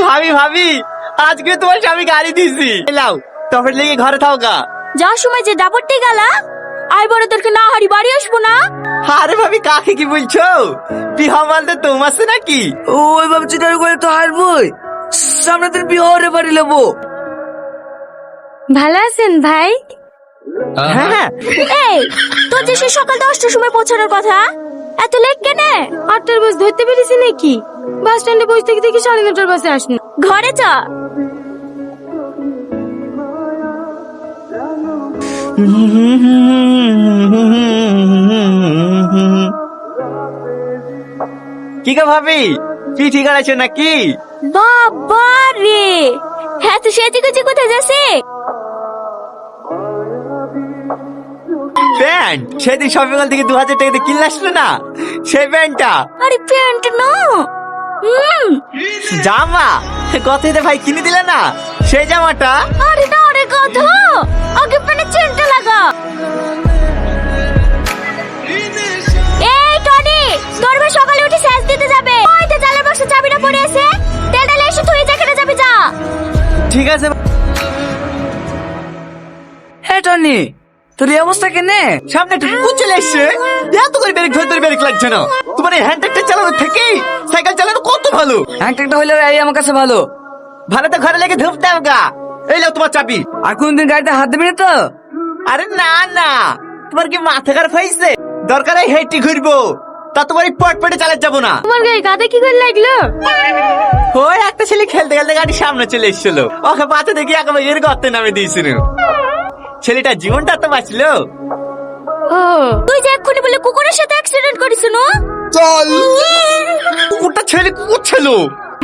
ভাবি ভাবি, আজকে তোমার স্বামী গাড়ি দিছি। লাও টপের লেগে ঘরে থাও গা। যাওয়ার সময় যে ডাবরটি গেলা, আই বড় তোরকে না হারি বাড়ি আসবো না। আরে ভাবি, কাকে কি বলছো? বিহা মালতে তোমার আছে নাকি? ওই ভাবছি তার করে তো হারবই, সামনে দিন বিহারে বাড়ি নেবো। ভালো আছেন ভাই? হ্যাঁ হ্যাঁ। এই তোর যে সে সকাল 10টার সময় পৌঁছানোর কথা, এত লেট কেন? 8টার বাস ধরতে পেরেছি নাকি? বাস স্ট্যান্ডে বসে থেকে দেখি 9:30টার বাসে আসনি। ঘরে যা। কি গো ভাবি, কি ঠিক আছে নাকি? বাবা রে, হ্যাঁ তো সেজি গুজি কোথায় যাচ্ছে? প্যান্ট সেদিন শপিং মল থেকে 2000 টাকা দিয়ে কিনলে আসলো না, সেই প্যান্টটা। আরে প্যান্ট না, জামা কততে ভাই কিনে দিলে না, সেই জামাটা। আরে না রে কথা, আগে প্যান্টের চেনটা লাগা। এই টনি, তোর ভাই সকালে উঠে স্যাজ দিতে যাবে, ওই তো জালের বাক্সে চাবিটা পড়ে আছে, তেলটা এসে তুই যেখানে যাবি যা। ঠিক আছে। হ্যাঁ টনি, তোর এই অবস্থা কেনে? সামনে একটা কুকুর চলে এসছে, এত করে ব্রেক ধরে ব্রেক লাগছে না। তোমার এই হ্যান্ড ট্রাক্টর চালানো থেকে সাইকেল চালানো কত ভালো। একটা হইলে এই আমার কাছে ভালো। ভালো তো ঘরে লেগে ধুপতে হবে গা। এই নাও তোমার চাবি। আর কোনদিন গাড়িতে হাত দেবে না তো? আরে না না, তোমার কি মাথা খারাপ হয়েছে? দরকার হয় হেঁটে ঘুরবো, তা তোমার এই পটপটে চালাতে যাবো না। তোমার গায়ে গাদা কি করে লাগলো? ওই একটা ছেলে খেলতে খেলতে গাড়ির সামনে চলে এসেছিল, ওকে পাতে দেখি একেবারে এর গর্তে নামে দিয়েছিল। ছেলেটা জীবনটা তো বাঁচলো। ও তুই যে এক্ষুনি বলে কুকুরের সাথে অ্যাক্সিডেন্ট করিস না? চল, কুকুরটা ছেলে কুকুর ছিল।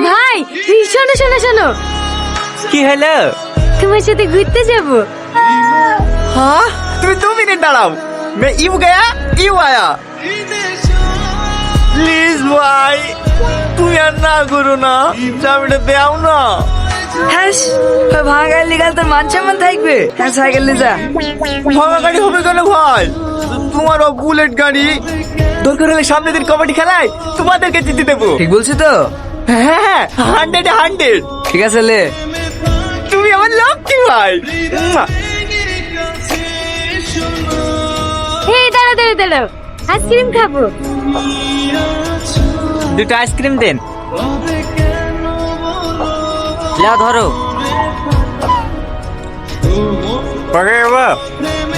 ভাই শোনো শোনো শোনো, কি হলো? তোমার সাথে ঘুরতে যাবো। हाँ তুমি 2 মিনিট দাঁড়াও, मैं ইউ गया ইউ आया। প্লিজ ভাই, তুমি আর না করো না, চাবিটা দাও না। হ্যাঁ, ভাঙা গাড়ি লিগাল তোর মান সম্মান থাকবে। হ্যাঁ সাইকেল নিয়ে যা। ভাঙা গাড়ি হবে কেন ভাই? তোমারও বুলেট গাড়ি, দরকার হলে সামনে দিন কবাডি খেলায় তোমাদেরকে জিতে দেবো। ঠিক বলছি তো? হ্যাঁ হ্যাঁ, 100 ঠিক আছে লে। তুমি আমার লক্ষ্মী ভাই। এই দাঁড়া দাঁড়া দাঁড়াও, আইসক্রিম খাবো। 2টা আইসক্রিম দেন। লা ধরো।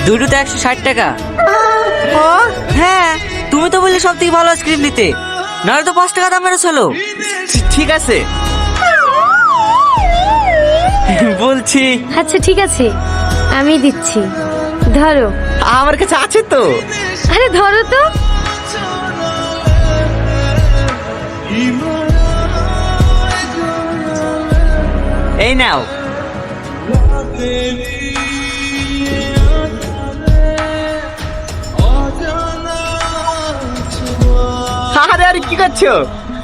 দুটোতে 160 টাকা। হ্যাঁ, তুমি তো বললে সব থেকে ভালো আইসক্রিম নিতে, নাহলে তো 5 টাকা দামের ছিল। ঠিক আছে বলছি। আচ্ছা ঠিক আছে, আমি দিচ্ছি, ধরো। আমার কাছে আছে তো। আরে ধরো তো। এই নাও। আরে আরে কি করছো?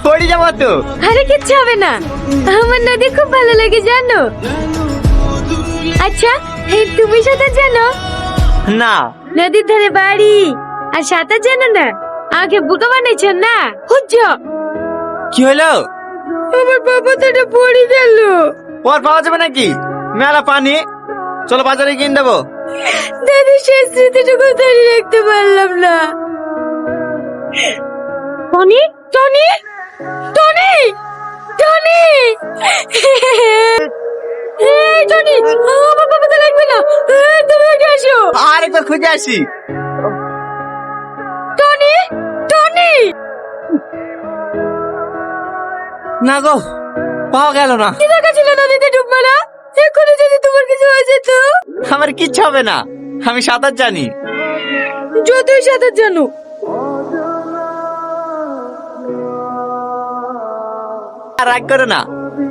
পড়ে যাবো তো। আরে কিচ্ছু হবে না, আমার নদী খুব ভালো লাগে জানো। আচ্ছা এই তুমি সাঁতার জানো? না। নদীর ধারে বাড়ি আর সাঁতার জানো না? আগে বুকা বানাইছ না হুজ্জ। কি হলো? আমার বাবা তো পড়ে গেল। ওর পাওয়া যাবে নাকি? মেলা পানি, চলো বাজারে কিনে দেবো। দাদি শেষ স্মৃতিটুকু ধরে রাখতে পারলাম না। টনি টনি টনি টনি, এই টনি, আমার বাবা তো লাগবে না, তুমি আগে আসো। আরেকবার খুঁজে আসি। টনি টনি, না গো, পাওয়া গেল না। কি দেখা ছিল নদীতে ডুব মারা? এক্ষুনি যদি তোমার কিছু হয়ে যেত। আমার কিচ্ছু হবে না, আমি সাঁতার জানি। যতই সাঁতার জানো। আর রাগ করো না,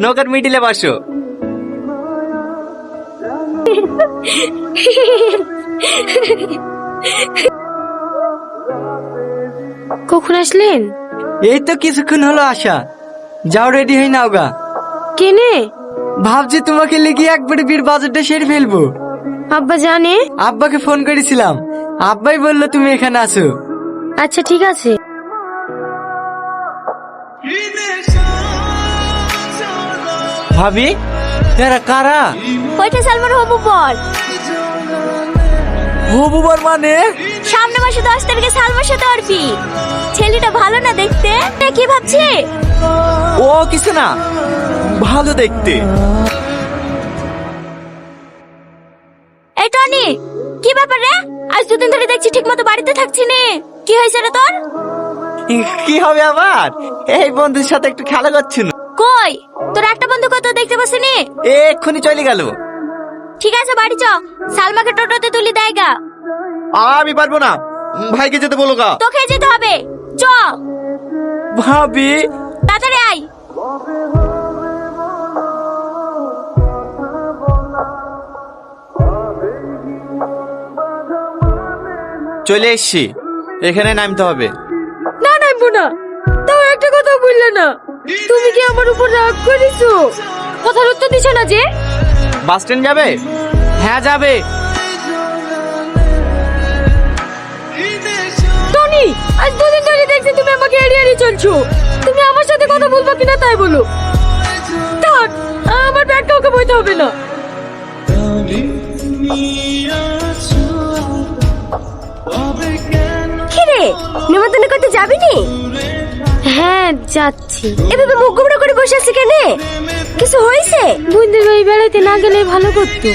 নৌকার মিডিলে বসো। কখন আসলেন? এই তো কিছুক্ষণ হলো আসা। যাও রেডি হই নাও গা। কেনে? ভাবছি তোমাকে লেগে একবারে বিয়ের বাজারটা সেরে ফেলবো। আব্বা জানে? আব্বাকে ফোন করেছিলাম, আব্বাই বললো তুমি এখানে আসো। আচ্ছা ঠিক আছে। ভাবি এরা কারা? ওইটা সালমার হবু বল। হবুবার মানে? সামনে মাসে 10 তারিখে সালমার সাথে ওর বিয়ে। ছেলেটা ভালো না দেখতে? কি ভাবছি? ও কিছু না, ভালো দেখতে। এই টনি, কি ব্যাপার রে? আজ দুদিন ধরে দেখছি ঠিক মতো বাড়িতে থাকছি নে। কি হয়েছে রে তোর? কি হবে আবার? এই বন্ধুর সাথে একটু খেলা করছিল। কই তোর একটা বন্ধু কত দেখতে পাসনি? এক্ষুনি চলে গেল। ঠিক আছে বাড়ি চ, সালমাকে টোটোতে তুলি দেয়গা। আমি পারবো না, ভাইকে যেতে বলো গা। তোকে যেতে হবে, চ। ভাবি তাড়াতাড়ি আয়। চলে এসছি, এখানে নামতে হবে। না নামবো না। তাও একটা কথা বললে না। তুমি কি আমার উপর রাগ করেছো? কথার উত্তর দিছো না যে? বাস স্ট্যান্ড যাবে? হ্যাঁ যাবে। টনি, আজ দুদিন ধরে দেখছি তুমি আমাকে এড়িয়ে এড়িয়ে চলছো। তুমি আমার সাথে কথা বলবা কিনা তাই বলো। থাক, আমার ব্যাগটা ওকে বইতে হবে না। কিরে, নিমন্ত্রণ করতে যাবি নি? হ্যাঁ যাচ্ছি। এভাবে মুখ গুমড়ো করে বসে আছি কেন? কিছু হয়েছে? বোনদের বাড়ি বেড়াইতে না গেলে ভালো করতো।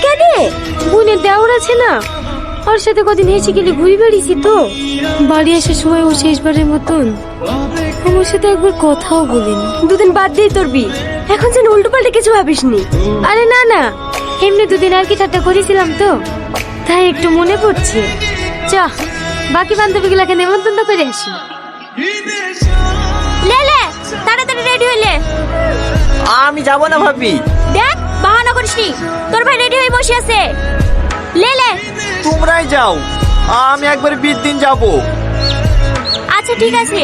কেন? বোনের দেওর আছে না, ওর সাথে কদিন হেসে গেলে ঘুরে বেড়িয়েছি তো। বাড়ি আসার সময় ও শেষবারের মতন আমার সাথে একবার কথাও বলিনি। দুদিন বাদ দিয়ে তোর বিয়ে, এখন যেন উল্টো পাল্টে কিছু ভাবিসনি। আরে না না, এমনি দুদিন আর কি ঠাট্টা করেছিলাম তো, তাই একটু মনে পড়ছে। চ, বাকি বান্ধবীগুলাকে নেমন্তন্ন করে আসি। লে লে, তাড়াতাড়ি রেডি হইলে। আমি যাব না ভাবি। দেখ বাহানা করিসনি, তোর ভাই রেডি হয়ে বসে আছে। লে লে। তোমরাই যাও, আমি একবার বিয়ের দিন যাব। আচ্ছা ঠিক আছে,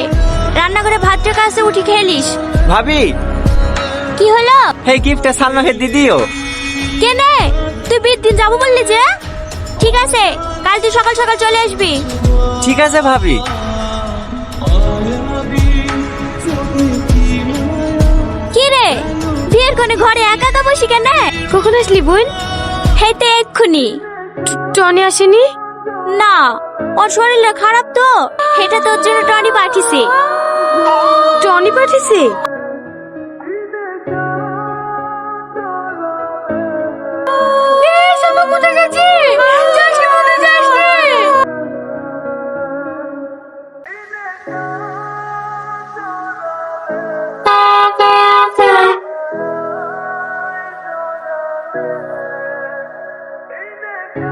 রান্নাঘরে ভাতটা কাছে উঠি খেলিস। ভাবি কি হলো? এই গিফটটা সালমাকে দিয়ে দিও। কেনে? তুই বিয়ের দিন যাবো বললি যে? ঠিক আছে, কাল তুই সকাল সকাল চলে আসবি। ঠিক আছে ভাবি। কি রে, বিয়ের কোণে ঘরে একা একা বসি কেন? কখন আসলি বোন? হেঁটে এক্ষুনি। টনি আসেনি? না, ওর শরীরটা খারাপ তো, এটা তোর জন্য টনি পাঠিয়েছে। টনি পাঠিয়েছে?